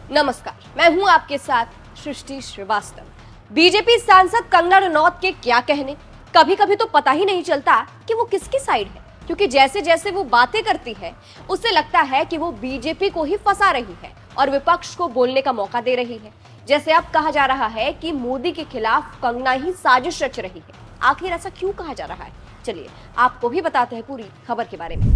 नमस्कार, मैं हूं आपके साथ सृष्टि श्रीवास्तव। बीजेपी सांसद कंगना रनौत के क्या कहने, कभी कभी तो पता ही नहीं चलता कि वो किसकी साइड है, क्योंकि जैसे जैसे वो बातें करती है उससे लगता है कि वो बीजेपी को ही फंसा रही है और विपक्ष को बोलने का मौका दे रही है। जैसे अब कहा जा रहा है कि मोदी के खिलाफ कंगना ही साजिश रच रही है। आखिर ऐसा क्यों कहा जा रहा है, चलिए आपको भी बताते हैं पूरी खबर के बारे में।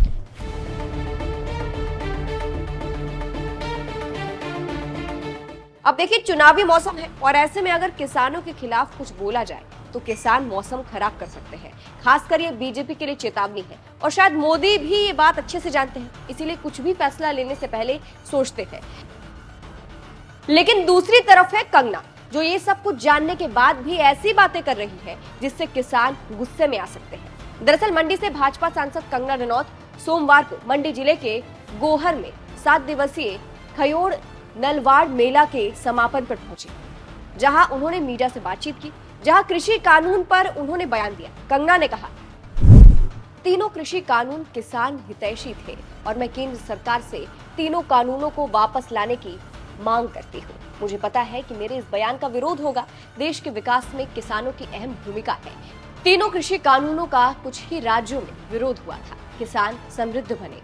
अब देखिए, चुनावी मौसम है और ऐसे में अगर किसानों के खिलाफ कुछ बोला जाए तो किसान मौसम खराब कर सकते हैं। खासकर ये बीजेपी के लिए चेतावनी है और शायद मोदी भी ये बात अच्छे से जानते हैं, इसीलिए कुछ भी फैसला लेने से पहले सोचते हैं। लेकिन दूसरी तरफ है कंगना, जो ये सब कुछ जानने के बाद भी ऐसी बातें कर रही है जिससे किसान गुस्से में आ सकते हैं। दरअसल मंडी से भाजपा सांसद कंगना रनौत सोमवार को मंडी जिले के गोहर में 7 दिवसीय खयोड़ नलवाड़ मेला के समापन पर पहुंचे, जहां उन्होंने मीडिया से बातचीत की, जहां कृषि कानून पर उन्होंने बयान दिया। कंगना ने कहा, तीनों कृषि कानून किसान हितैषी थे और मैं केंद्र सरकार से तीनों कानूनों को वापस लाने की मांग करती हूँ। मुझे पता है कि मेरे इस बयान का विरोध होगा। देश के विकास में किसानों की अहम भूमिका है। तीनों कृषि कानूनों का कुछ ही राज्यों में विरोध हुआ था, किसान समृद्ध बने।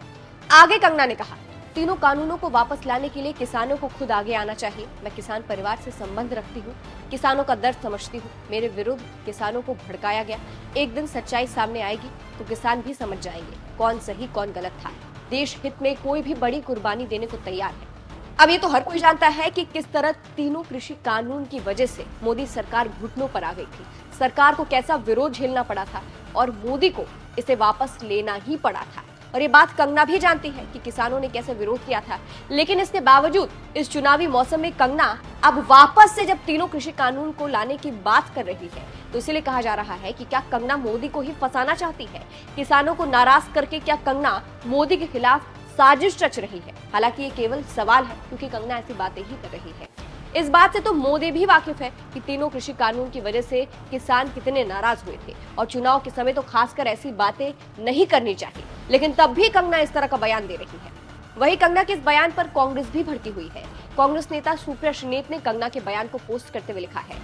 आगे कंगना ने कहा, तीनों कानूनों को वापस लाने के लिए किसानों को खुद आगे आना चाहिए। मैं किसान परिवार से संबंध रखती हूँ, किसानों का दर्द समझती हूँ। मेरे विरुद्ध किसानों को भड़काया गया। एक दिन सच्चाई सामने आएगी तो किसान भी समझ जाएंगे कौन सही कौन गलत था। देश हित में कोई भी बड़ी कुर्बानी देने को तैयार है। अब ये तो हर कोई जानता है कि किस तरह तीनों कृषि कानून की वजह से मोदी सरकार घुटनों पर आ गई थी। सरकार को कैसा विरोध झेलना पड़ा था और मोदी को इसे वापस लेना ही पड़ा था। और ये बात कंगना भी जानती है कि किसानों ने कैसे विरोध किया था। लेकिन इसके बावजूद इस चुनावी मौसम में कंगना अब वापस से जब तीनों कृषि कानून को लाने की बात कर रही है तो इसीलिए कहा जा रहा है कि क्या कंगना मोदी को ही फंसाना चाहती है। किसानों को नाराज करके क्या कंगना मोदी के खिलाफ साजिश रच रही है। हालांकि ये केवल सवाल है, क्योंकि कंगना ऐसी बातें ही कर रही है। इस बात से तो मोदी भी वाकिफ है कि तीनों कृषि कानून की वजह से किसान कितने नाराज हुए थे और चुनाव के समय तो खासकर ऐसी बातें नहीं करनी चाहिए। लेकिन तब भी कंगना इस तरह का बयान दे रही है। वहीं कंगना के इस बयान पर कांग्रेस भी भड़की हुई है। कांग्रेस नेता सुप्रिया श्रीनेत ने कंगना के बयान को पोस्ट करते हुए लिखा है,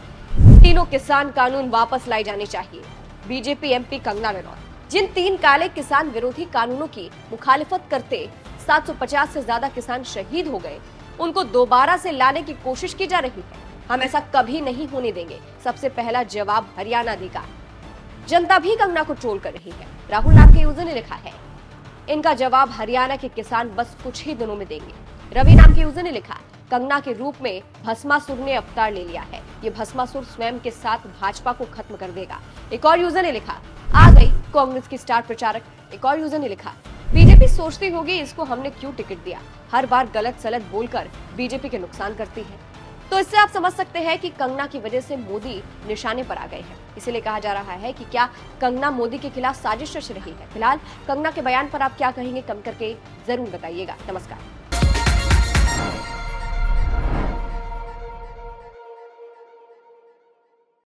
तीनों किसान कानून वापस लाए जाने चाहिए। बीजेपी एमपी कंगना रनौत, जिन 3 काले किसान विरोधी कानूनों की मुखालिफत करते 750 से ज्यादा किसान शहीद हो गए, उनको दोबारा से लाने की कोशिश की जा रही है। हम ऐसा कभी नहीं होने देंगे। सबसे पहला जवाब हरियाणा देगा। जनता भी कंगना को ट्रोल कर रही है। राहुल नाम के यूजर ने लिखा है, इनका जवाब हरियाणा के किसान बस कुछ ही दिनों में देंगे। रवि नाम के यूजर ने लिखा, कंगना के रूप में भस्मासुर ने अवतार ले लिया है। ये भस्मासुर स्वयं के साथ भाजपा को खत्म कर देगा। एक और यूजर ने लिखा, आ गई कांग्रेस की स्टार प्रचारक। एक और यूजर ने लिखा, बीजेपी सोचती होगी इसको हमने क्यों टिकट दिया, हर बार गलत सलत बोलकर बीजेपी के नुकसान करती है। तो इससे आप समझ सकते हैं कि कंगना की वजह से मोदी निशाने पर आ गए हैं। इसीलिए कहा जा रहा है कि क्या कंगना मोदी के खिलाफ साजिश रच रही है। फिलहाल कंगना के बयान पर आप क्या कहेंगे, कमेंट करके जरूर बताइएगा। नमस्कार।